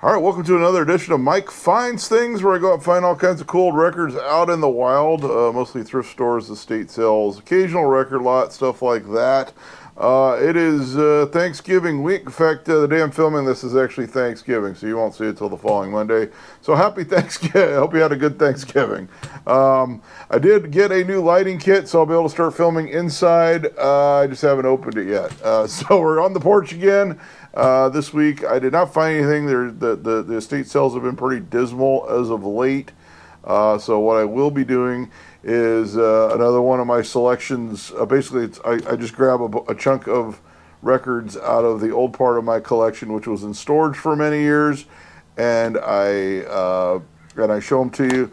All right, welcome to another edition of Mike Finds Things, where I go out and find all kinds of cool records out in the wild, mostly thrift stores, estate sales, occasional record lot, stuff like that. It is Thanksgiving week. In fact, the day I'm filming this is actually Thanksgiving, so you won't see it till the following Monday. So happy Thanksgiving. I hope you had a good Thanksgiving. I did get a new lighting kit, so I'll be able to start filming inside. I just haven't opened it yet. So we're on the porch again. This week, I did not find anything. The estate sales have been pretty dismal as of late. So what I will be doing is another one of my selections. Basically, I just grab a chunk of records out of the old part of my collection, which was in storage for many years, and I show them to you.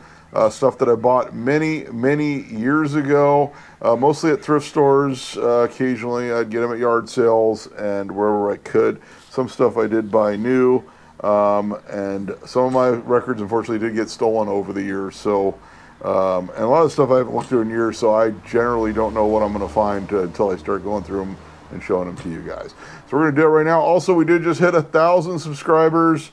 Stuff that I bought many years ago, mostly at thrift stores. Occasionally, I'd get them at yard sales and wherever I could. Some stuff I did buy new, and some of my records, unfortunately, did get stolen over the years. So, and a lot of stuff I haven't looked through in years, so I generally don't know what I'm going to find until I start going through them and showing them to you guys. So we're going to do it right now. Also, we did just hit 1,000 subscribers.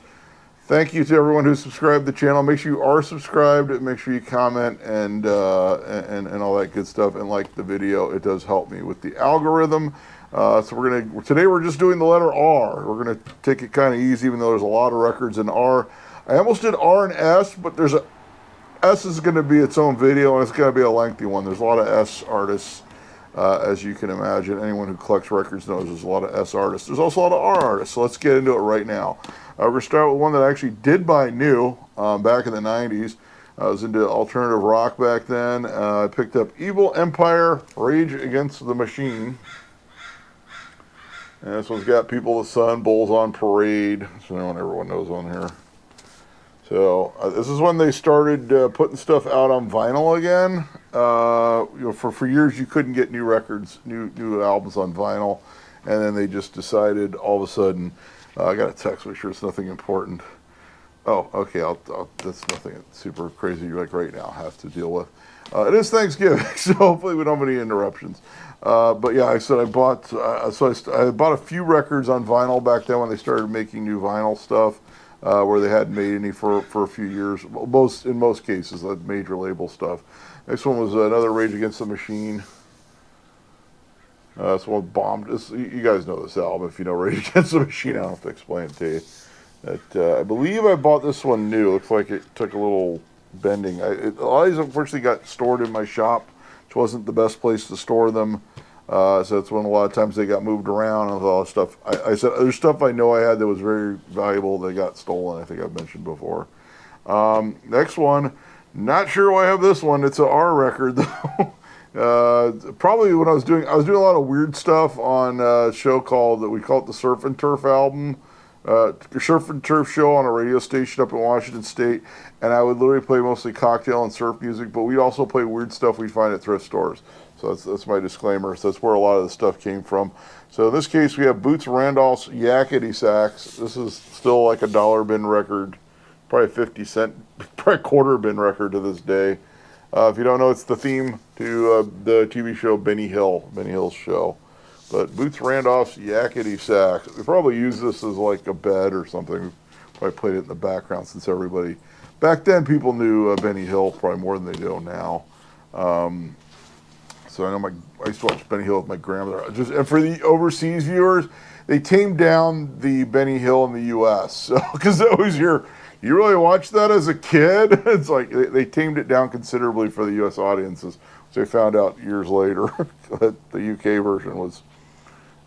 Thank you to everyone who subscribed to the channel. Make sure you are subscribed. Make sure you comment and all that good stuff, and like the video. It does help me with the algorithm. So today we're just doing the letter R. We're gonna take it kind of easy, even though there's a lot of records in R. I almost did R and S, but S is going to be its own video, and it's going to be a lengthy one. There's a lot of S artists, as you can imagine. Anyone who collects records knows there's a lot of S artists. There's also a lot of R artists. So let's get into it right now. We're going to start with one that I actually did buy new back in the 90s. I was into alternative rock back then. I picked up Evil Empire, Rage Against the Machine. And this one's got People of the Sun, Bulls on Parade. That's the one everyone knows on here. So this is when they started putting stuff out on vinyl again. For years you couldn't get new records, new albums on vinyl. And then they just decided all of a sudden, I got a text, make sure it's nothing important. Oh, okay, that's nothing super crazy like right now I have to deal with. It is Thanksgiving, so hopefully we don't have any interruptions. But yeah, I said I bought a few records on vinyl back then when they started making new vinyl stuff, where they hadn't made any for a few years. In most cases, like major label stuff. Next one was another Rage Against the Machine. This one bombed. You guys know this album if you know Rage Against the Machine. I don't have to explain it to you. I believe I bought this one new. Looks like it took a little bending. A lot of these unfortunately got stored in my shop, which wasn't the best place to store them. So that's when a lot of times they got moved around and all that stuff. I said there's stuff I know I had that was very valuable that got stolen. I think I've mentioned before. Next one, not sure why I have this one. It's an R record though. Probably when I was doing a lot of weird stuff on a show we call it the Surf and Turf album. Surf and Turf show on a radio station up in Washington State, and I would literally play mostly cocktail and surf music, but we'd also play weird stuff we'd find at thrift stores. So that's my disclaimer. So that's where a lot of the stuff came from. So in this case, we have Boots Randolph's Yakety Sax. This is still like a dollar bin record, probably 50 cent, probably quarter bin record to this day. If you don't know, it's the theme to the TV show Benny Hill's show. But Boots Randolph's Yakety Sax. We probably use this as like a bed or something. We probably played it in the background since everybody... Back then, people knew Benny Hill probably more than they do now. So I know I used to watch Benny Hill with my grandmother. And for the overseas viewers, they tamed down the Benny Hill in the U.S. So because they always hear, you really watched that as a kid? It's like they tamed it down considerably for the U.S. audiences, which they found out years later that the U.K. version was,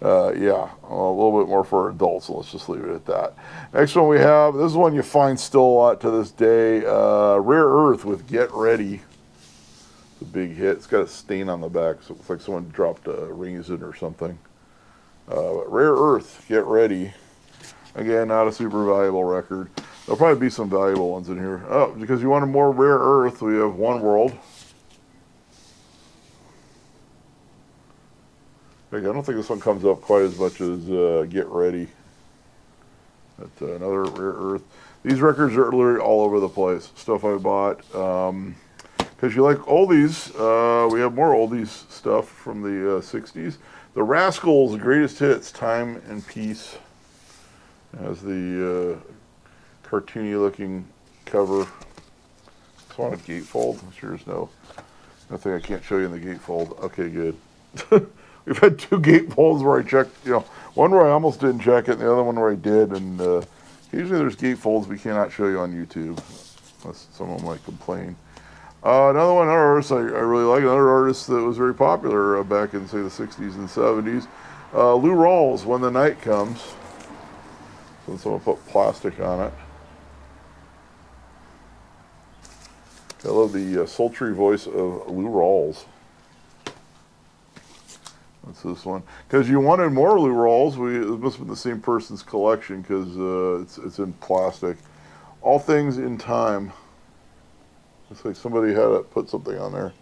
a little bit more for adults, so let's just leave it at that. Next one we have, this is one you find still a lot to this day, Rare Earth with Get Ready. It's a big hit. It's got a stain on the back, so it looks like someone dropped a raisin or something. But Rare Earth, Get Ready. Again, not a super valuable record. There'll probably be some valuable ones in here. Oh, because you wanted more Rare Earth, we have One World. I don't think this one comes up quite as much as Get Ready. That's another Rare Earth. These records are literally all over the place. Stuff I bought. Because you like oldies, we have more oldies stuff from the 60s. The Rascals' greatest hits, Time and Peace, as the cartoony looking cover. This one with gatefold. I'm sure there's nothing I can't show you in the gatefold. Okay, good. We've had 2 gatefolds where I checked, one where I almost didn't check it, and the other one where I did, and usually there's gatefolds we cannot show you on YouTube, unless someone might complain. Another one, another artist I really like, another artist that was very popular back in, say, the 60s and 70s, Lou Rawls, When the Night Comes. So someone put plastic on it. I love the sultry voice of Lou Rawls. That's this one. Because you wanted more Lou Rawls. It must have been the same person's collection because it's in plastic. All Things in Time. Looks like somebody had to put something on there.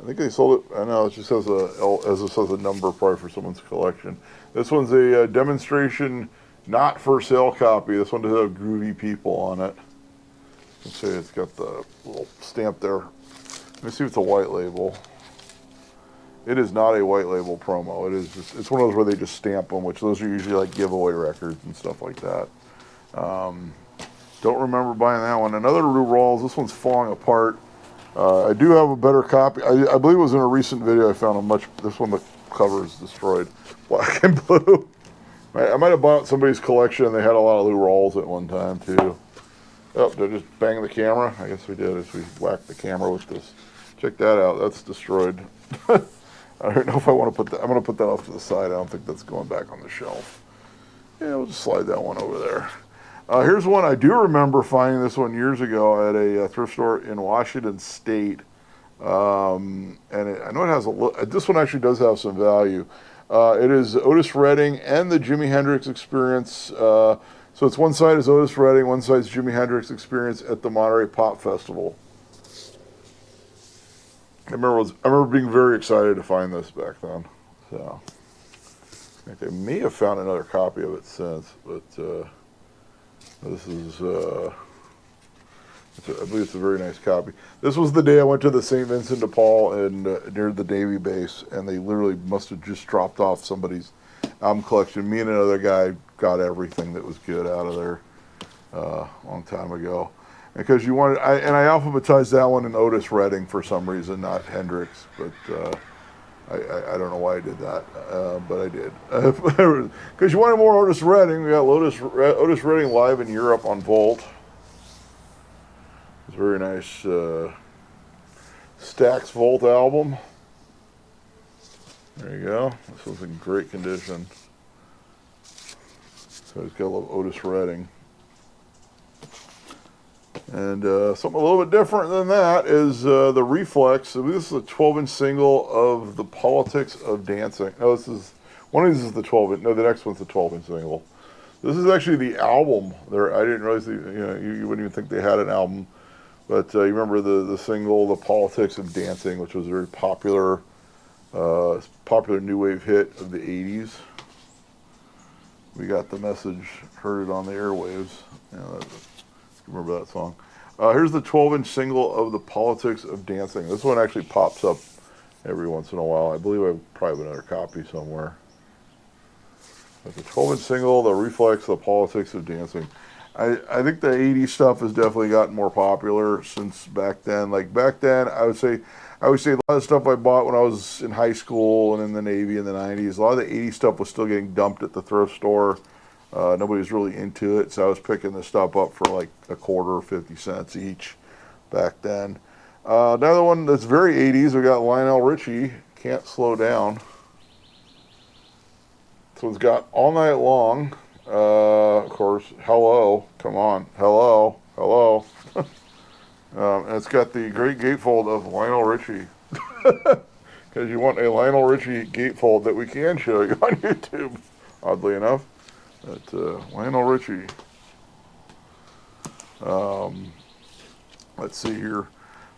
I think they sold it. I know it just has a number probably for someone's collection. This one's a demonstration, not for sale copy. This one does have groovy people on it. Let's see, it's got the little stamp there. Let me see if it's a white label. It is not a white label promo. It's one of those where they just stamp them, which those are usually like giveaway records and stuff like that. Don't remember buying that one. Another Lou Rawls. This one's falling apart. I do have a better copy. I believe it was in a recent video. I found this one, the cover is destroyed, black and blue. I might have bought somebody's collection. And they had a lot of Lou Rawls at one time too. Oh, did I just bang the camera? I guess we did as we whacked the camera with this. Check that out. That's destroyed. I don't know if I want to put that. I'm going to put that off to the side. I don't think that's going back on the shelf. Yeah, we'll just slide that one over there. Here's one. I do remember finding this one years ago at a thrift store in Washington State. I know it has this one actually does have some value. It is Otis Redding and the Jimi Hendrix Experience. So it's one side is Otis Redding, one side is Jimi Hendrix Experience at the Monterey Pop Festival. I remember being very excited to find this back then. So I think I may have found another copy of it since, but this is I believe it's a very nice copy. This was the day I went to the St. Vincent de Paul near the Navy base, and they literally must have just dropped off somebody's album collection. Me and another guy got everything that was good out of there a long time ago. Because you wanted, I alphabetized that one in Otis Redding for some reason, not Hendrix, but I don't know why I did that, but I did. Because you wanted more Otis Redding, we got Otis Redding live in Europe on Volt. It's a very nice Stax Volt album. There you go. This was in great condition. So he's got a little Otis Redding. And something a little bit different than that is the Reflex. This is a 12-inch single of The Politics of Dancing. No, one of these is the 12-inch. No, the next one's the 12-inch single. This is actually the album. I didn't realize you wouldn't even think they had an album. But you remember the single, The Politics of Dancing, which was a very popular new wave hit of the 80s. We got the message, heard it on the airwaves. Remember that song. Here's the 12-inch single of The Politics of Dancing. This one actually pops up every once in a while. I believe I probably have another copy somewhere. But the 12-inch single, The Reflex, The Politics of Dancing. I think the 80s stuff has definitely gotten more popular since back then. Like back then, I would say a lot of stuff I bought when I was in high school and in the Navy in the 90s, a lot of the 80s stuff was still getting dumped at the thrift store. Nobody was really into it, so I was picking this stuff up for like a quarter or 50 cents each back then. Another one that's very 80s, we got Lionel Richie, Can't Slow Down. This one's got All Night Long. Of course, Hello, come on, Hello. And it's got the great gatefold of Lionel Richie. Because you want a Lionel Richie gatefold that we can show you on YouTube, oddly enough. But Lionel Richie. Let's see here.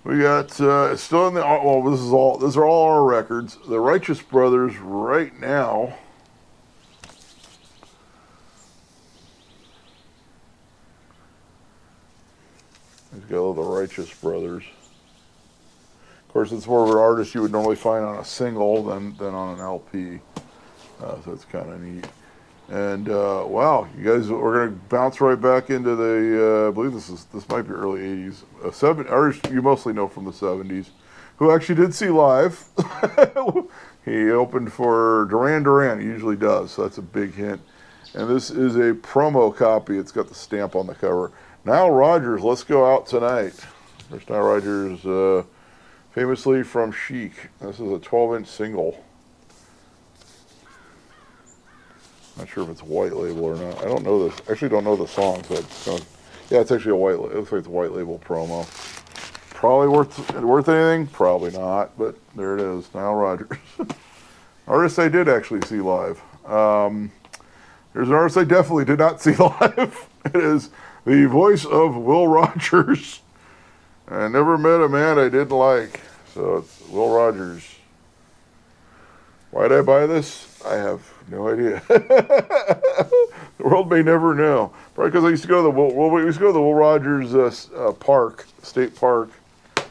We got it's still in the these are all our records. The Righteous Brothers right now. He's got all the Righteous Brothers. Of course, it's more of an artist you would normally find on a single than on an LP. So it's kind of neat. And wow, you guys, we're gonna bounce right back into the. I believe this might be early '80s. Artist you mostly know from the '70s, who actually did see live. He opened for Duran Duran. He usually does, so that's a big hint. And this is a promo copy. It's got the stamp on the cover. Nile Rodgers, Let's Go Out Tonight. There's Nile Rodgers, famously from Chic. This is a 12-inch single. Not sure if it's a white label or not. I don't know this. Actually, don't know the song. So yeah, it's actually a white. It looks like it's a white label promo. Probably worth anything? Probably not. But there it is, Nile Rodgers. Artist I did actually see live. There's an artist I definitely did not see live. It is the voice of Will Rogers. I never met a man I didn't like. So it's Will Rogers. Why did I buy this? I have no idea. The world may never know. Probably because I used to go to the Will Rogers park, state park,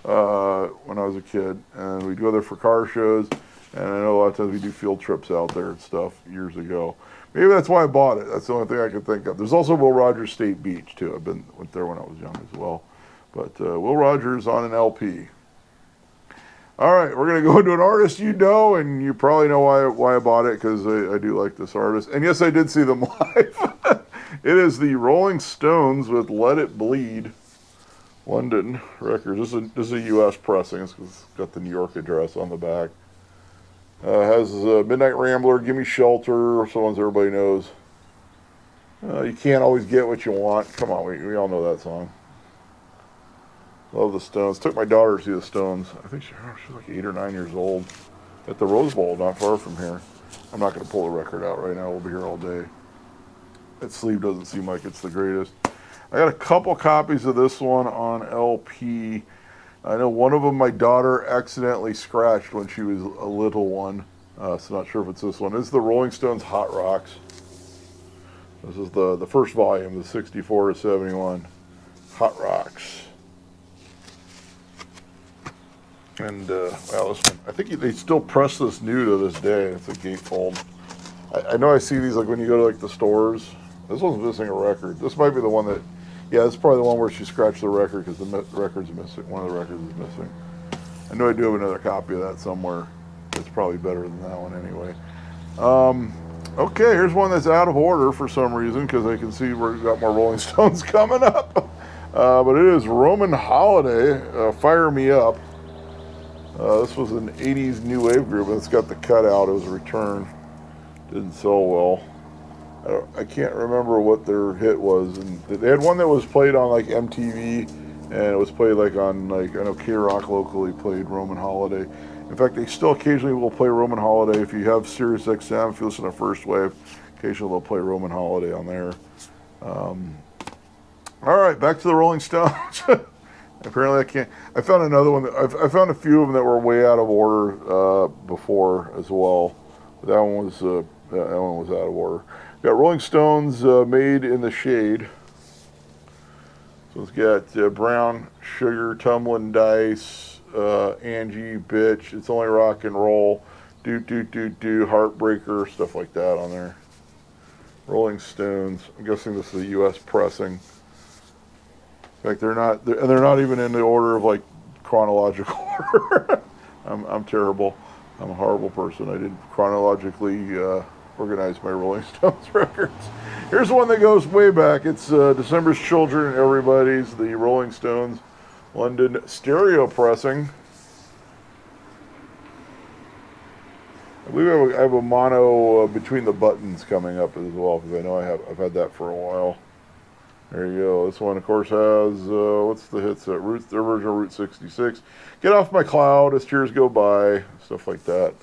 when I was a kid, and we'd go there for car shows. And I know a lot of times we do field trips out there and stuff years ago. Maybe that's why I bought it. That's the only thing I could think of. There's also Will Rogers State Beach too. Went there when I was young as well. But Will Rogers on an LP. All right, we're going to go into an artist you know, and you probably know why I bought it, because I do like this artist. And yes, I did see them live. It is the Rolling Stones with Let It Bleed, London Records. This is a U.S. pressing. It's got the New York address on the back. Has Midnight Rambler, Gimme Shelter, some ones everybody knows. You can't always get what you want. Come on, we all know that song. Love the Stones. Took my daughter to see the Stones. I think she was like 8 or 9 years old at the Rose Bowl, not far from here. I'm not going to pull the record out right now. We'll be here all day. That sleeve doesn't seem like it's the greatest. I got a couple copies of this one on LP. I know one of them my daughter accidentally scratched when she was a little one. So not sure if it's this one. This is the Rolling Stones Hot Rocks. This is the first volume, the 64 to 71 Hot Rocks. And, wow, this one, I think they still press this new to this day. It's a gatefold. I know I see these, like, when you go to, like, the stores. This one's missing a record. This might be the one that, yeah, this is probably the one where she scratched the record because the record's missing. One of the records is missing. I know I do have another copy of that somewhere. It's probably better than that one anyway. Okay, here's one that's out of order for some reason, because I can see we've got more Rolling Stones coming up. But it is Roman Holiday, Fire Me Up. This was an 80s new wave group, and it's got the cutout. It was a return. Didn't sell well. I can't remember what their hit was. And they had one that was played on like MTV, and it was played like on, like, I know K-Rock locally played Roman Holiday. In fact, they still occasionally will play Roman Holiday. If you have Sirius XM, if you listen to First Wave, occasionally they'll play Roman Holiday on there. All right, back to the Rolling Stones. Apparently I can't. I found another one. I found a few of them that were way out of order before as well. But that one was out of order. We got Rolling Stones, Made in the Shade. So it's got Brown Sugar, Tumbling Dice, Angie, Bitch, It's Only Rock and Roll, Do, Heartbreaker, stuff like that on there. Rolling Stones. I'm guessing this is a U.S. pressing. In fact, they're not even in the order of, like, chronological order. I'm terrible. I'm a horrible person. I didn't chronologically organize my Rolling Stones records. Here's one that goes way back. It's December's Children and Everybody's, the Rolling Stones London stereo pressing. I believe I have a mono Between the Buttons coming up as well, because I know I've had that for a while. There you go. This one, of course, has, what's the hits? Their version of Route 66. Get Off My Cloud, As Tears Go By, stuff like that.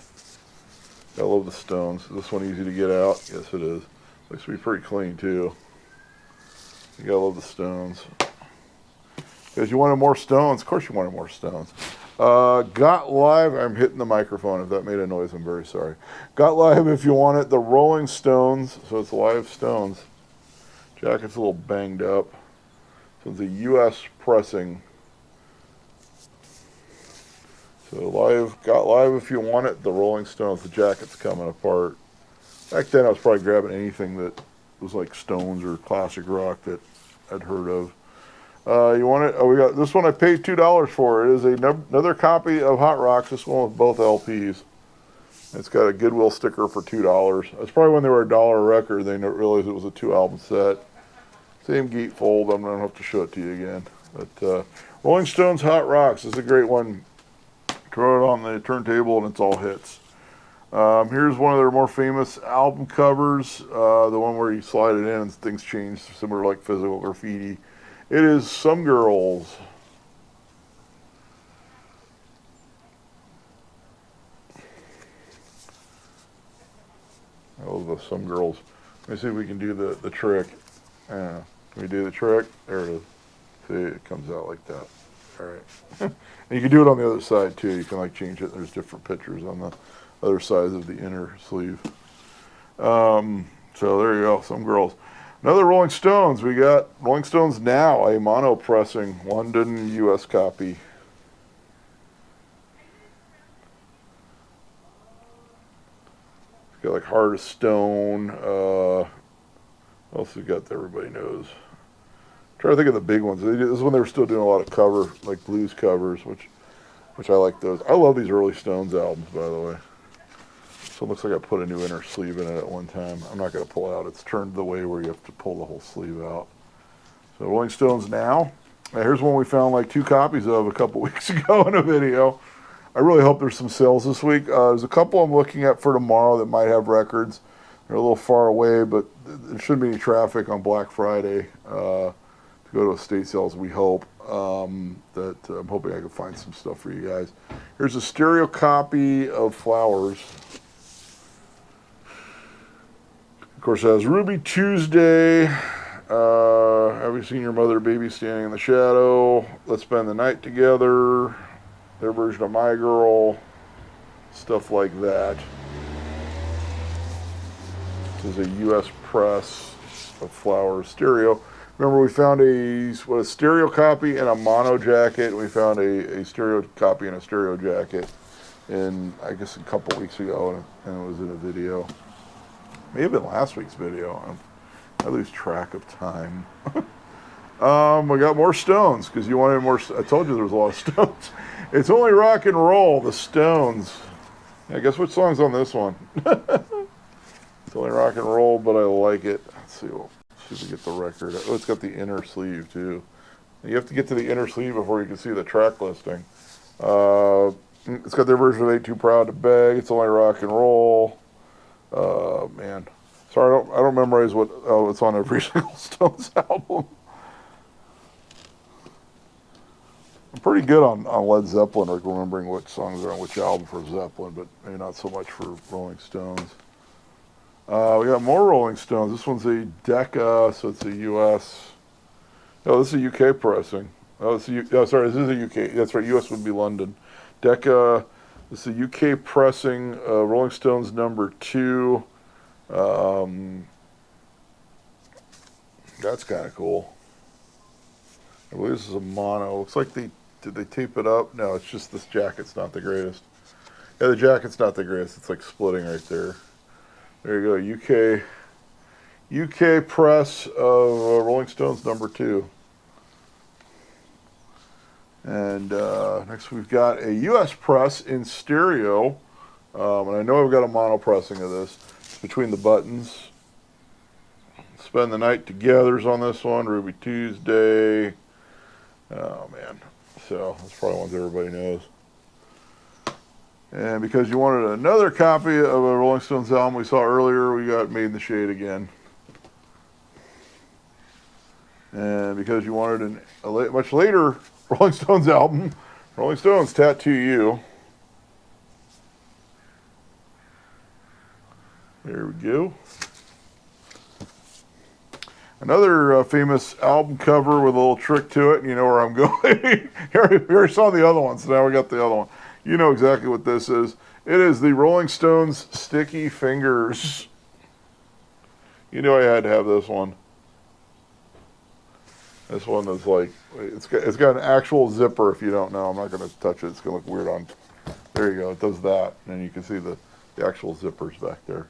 I love the Stones. Is this one easy to get out? Yes, it is. Looks to be pretty clean, too. You gotta love the Stones. Because you wanted more Stones. Of course you wanted more Stones. Got Live. I'm hitting the microphone. If that made a noise, I'm very sorry. Got Live, if you want it. The Rolling Stones. So it's Live Stones. Jacket's a little banged up. So it's a U.S. pressing. So Got Live, if you want it. The Rolling Stones. The jacket's coming apart. Back then I was probably grabbing anything that was like Stones or classic rock that I'd heard of. You want it? Oh, we got this one. I paid $2 for. It is another copy of Hot Rocks. This one with both LPs. It's got a Goodwill sticker for $2. That's probably when they were $1 a record. They didn't realize it was a 2-album set. Same gatefold. I'm gonna have to show it to you again. But Rolling Stones Hot Rocks is a great one. Throw it on the turntable and it's all hits. Here's one of their more famous album covers. The one where you slide it in and things change, similar to like Physical Graffiti. It is Some Girls. I love Some Girls. Let me see if we can do the trick. Can we do the trick? There it is. See, it comes out like that. All right. And you can do it on the other side too. You can like change it. There's different pictures on the other sides of the inner sleeve. So there you go, Some Girls. Another Rolling Stones. We got Rolling Stones Now, a mono pressing, London, U.S. copy. Got like Heart of Stone. What else we got that everybody knows? I'm trying to think of the big ones. This is when they were still doing a lot of cover, like blues covers, which I like those. I love these early Stones albums, by the way. So it looks like I put a new inner sleeve in it at one time. I'm not going to pull it out. It's turned the way where you have to pull the whole sleeve out. So Rolling Stones Now. Here's one we found like 2 copies of a couple weeks ago in a video. I really hope there's some sales this week. There's a couple I'm looking at for tomorrow that might have records. They're a little far away, but there shouldn't be any traffic on Black Friday to go to estate sales, we hope. I'm hoping I can find some stuff for you guys. Here's a stereo copy of Flowers. Of course, it has Ruby Tuesday, Have You Seen Your Mother, Baby Standing in the Shadow, Let's Spend the Night Together, their version of My Girl, stuff like that. This is a U.S. press of Flowers stereo. Remember, we found a stereo copy and a mono jacket. We found a stereo copy and a stereo jacket I guess, a couple weeks ago, and it was in a video. May have been last week's video. I lose track of time. We got more Stones, because you wanted more. I told you there was a lot of Stones. It's only rock and roll, the Stones. Yeah, guess which song's on this one? It's only rock and roll, but I like it. Let's see if we get the record. Oh, it's got the inner sleeve, too. You have to get to the inner sleeve before you can see the track listing. It's got their version of Ain't Too Proud to Beg. It's only rock and roll. Man. Sorry, I don't memorize what's on every single Stones album. I'm pretty good on Led Zeppelin, like remembering which songs are on which album for Zeppelin, but maybe not so much for Rolling Stones. We got more Rolling Stones. This one's a Decca, so it's a U.S. Oh, this is a U.K. pressing. Oh, sorry, this is a U.K. That's right, U.S. would be London. Decca, this is a U.K. pressing, Rolling Stones number 2. That's kind of cool. I believe this is a mono. Looks like did they tape it up? No, it's just this jacket's not the greatest. Yeah, the jacket's not the greatest. It's like splitting right there. There you go, UK press of Rolling Stones number 2. And next we've got a US press in stereo. And I know I've got a mono pressing of this. It's Between the Buttons. Spend the Night Together's on this one. Ruby Tuesday. Oh, man. So, that's probably ones everybody knows. And because you wanted another copy of a Rolling Stones album we saw earlier, we got Made in the Shade again. And because you wanted a much later Rolling Stones album, Rolling Stones Tattoo You. There we go. Another famous album cover with a little trick to it, and you know where I'm going. We already saw the other one, so now we got the other one. You know exactly what this is. It is the Rolling Stones Sticky Fingers. You know I had to have this one. This one is like, it's got an actual zipper if you don't know. I'm not going to touch it. It's going to look weird on. There you go. It does that. And you can see the actual zippers back there.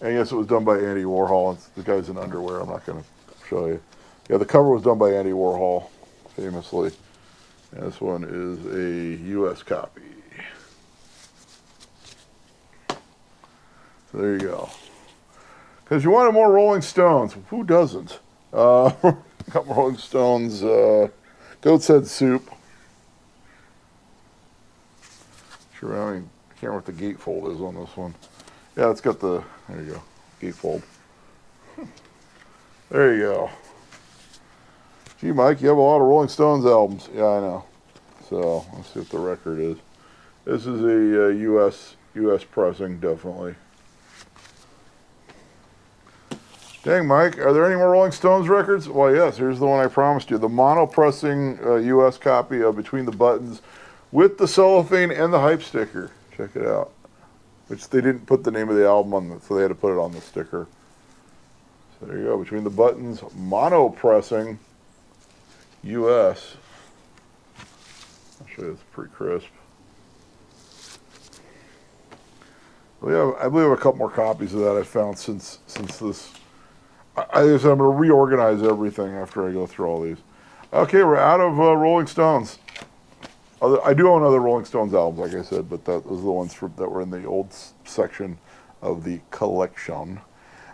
And yes, it was done by Andy Warhol. The guy's in underwear. I'm not going to show you. Yeah, the cover was done by Andy Warhol, famously. And this one is a U.S. copy. So there you go. Because you wanted more Rolling Stones. Who doesn't? Got more Rolling Stones. Goat's Head Soup. Sure, I can't remember what the gatefold is on this one. Yeah, it's got the, there you go, gatefold. There you go. Gee, Mike, you have a lot of Rolling Stones albums. Yeah, I know. So, let's see what the record is. This is a U.S. pressing, definitely. Dang, Mike, are there any more Rolling Stones records? Well, yes, here's the one I promised you. The mono pressing U.S. copy of Between the Buttons with the cellophane and the hype sticker. Check it out. Which they didn't put the name of the album on, so they had to put it on the sticker. So there you go, Between the Buttons, mono pressing, U.S. I'll show you, it's pretty crisp. Well, yeah, I believe I have a couple more copies of that I found since this. I'm going to reorganize everything after I go through all these. Okay, we're out of Rolling Stones. I do own other Rolling Stones albums, like I said, but those are the ones that were in the old section of the collection.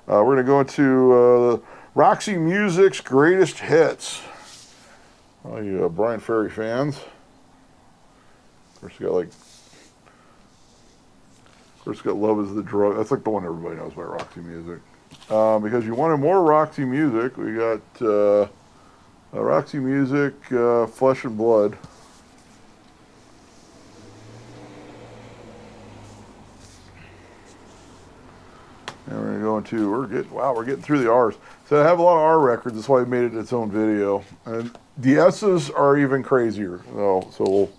We're going to go into Roxy Music's Greatest Hits. All you Brian Ferry fans. Of course, you got Love is the Drug. That's like the one everybody knows by Roxy Music. Because you wanted more Roxy Music, we got Roxy Music, Flesh and Blood. And we're going to go into, we're getting through the R's. So I have a lot of R records, that's why I made it its own video. And the S's are even crazier. So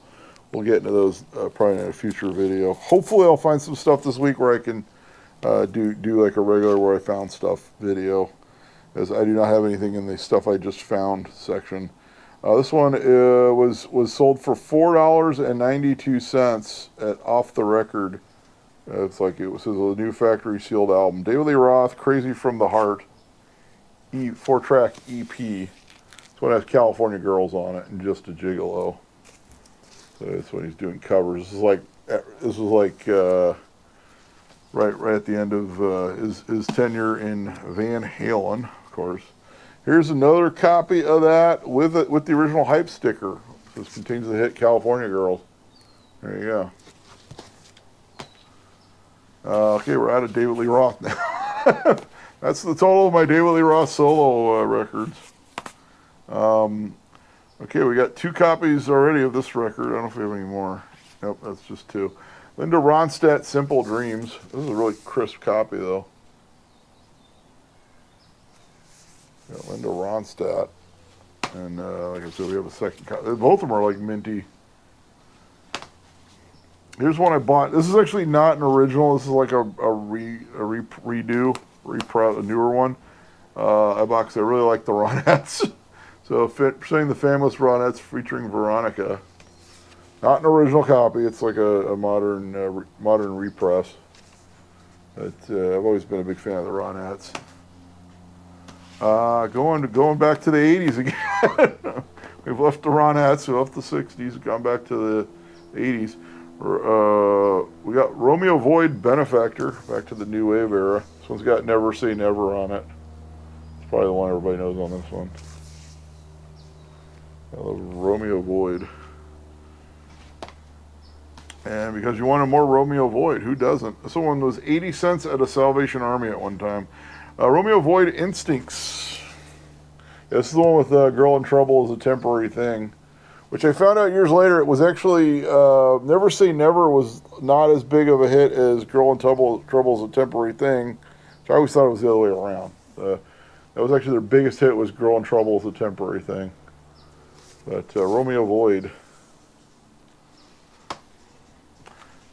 we'll get into those probably in a future video. Hopefully I'll find some stuff this week where I can do like a regular where I found stuff video, as I do not have anything in the stuff I just found section. This one was sold for $4.92 at Off the Record. It's like it was a new factory sealed album. David Lee Roth, Crazy from the Heart, 4-track EP. This one has California Girls on it and Just a Gigolo. So that's when he's doing covers. This was like right at the end of his tenure in Van Halen, of course. Here's another copy of that with the original hype sticker. This contains the hit California Girls. There you go. Okay, we're out of David Lee Roth now. That's the total of my David Lee Roth solo records. Okay, we got 2 copies already of this record. I don't know if we have any more. Nope, that's just 2. Linda Ronstadt, Simple Dreams. This is a really crisp copy, though. Got Linda Ronstadt. And like I said, we have a second copy. Both of them are like minty. Here's one I bought. This is actually not an original. This is like a redo, a newer one. I bought because I really like the Ronettes. So saying the Famous Ronettes featuring Veronica. Not an original copy. It's like a modern repress. But I've always been a big fan of the Ronettes. Going back to the 80s again. We've left the Ronettes. We left the 60s. Gone back to the 80s. We got Romeo Void, Benefactor. Back to the New Wave era. This one's got Never Say Never on it. It's probably the one everybody knows on this one. I love Romeo Void. And because you wanted more Romeo Void, who doesn't? This one was 80 cents at a Salvation Army at one time. Romeo Void Instincts. Yeah, this is the one with Girl in Trouble as a Temporary Thing, which I found out years later. It was actually Never Say Never was not as big of a hit as Girl in Trouble as a Temporary Thing. So I always thought it was the other way around. That was actually their biggest hit, was Girl in Trouble as a Temporary Thing. But Romeo Void.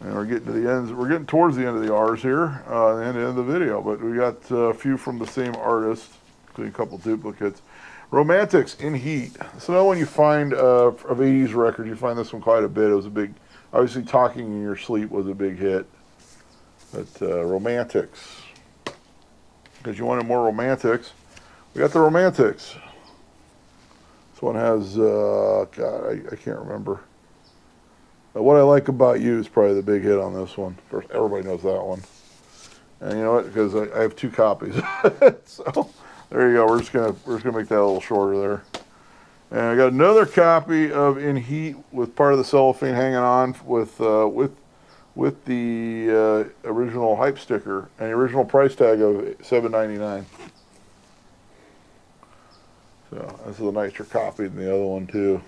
And we're getting to the ends. We're getting towards the end of the R's here, the end of the video. But we got a few from the same artist, including a couple duplicates. Romantics in Heat. So now when you find of 80s records, you find this one quite a bit. It was a big, obviously Talking in Your Sleep was a big hit. But Romantics. because you wanted more romantics. We got the romantics. This one has, God, I can't remember. What I Like About You is probably the big hit on this one. Of course, everybody knows that one. And you know what? Because I have 2 copies. So there you go. We're just gonna make that a little shorter there. And I got another copy of In Heat with part of the cellophane hanging on with the original hype sticker and the original price tag of $7.99. So this is a nicer copy than the other one too.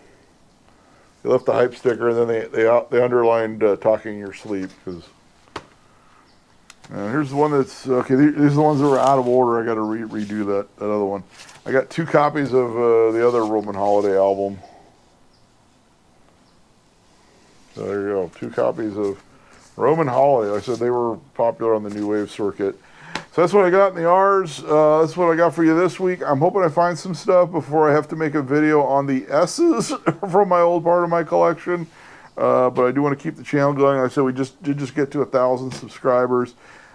They left the hype sticker and then they underlined "talking in your sleep" because. Here's the one that's okay. These are the ones that were out of order. I got to redo that other one. I got 2 copies of the other Roman Holiday album. So there you go, 2 copies of Roman Holiday. Like I said, they were popular on the new wave circuit. So that's what I got in the R's. That's what I got for you this week. I'm hoping I find some stuff before I have to make a video on the S's from my old part of my collection. But I do want to keep the channel going. Like I said, we did just get to 1,000 subscribers.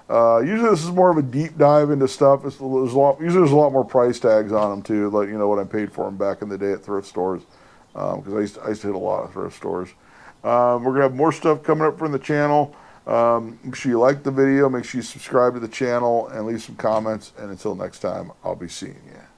Usually this is more of a deep dive into stuff. Usually there's a lot more price tags on them too, like, you know, what I paid for them back in the day at thrift stores, because I used to hit a lot of thrift stores. We're gonna have more stuff coming up from the channel. Make sure you like the video, make sure you subscribe to the channel, and leave some comments. And until next time, I'll be seeing you.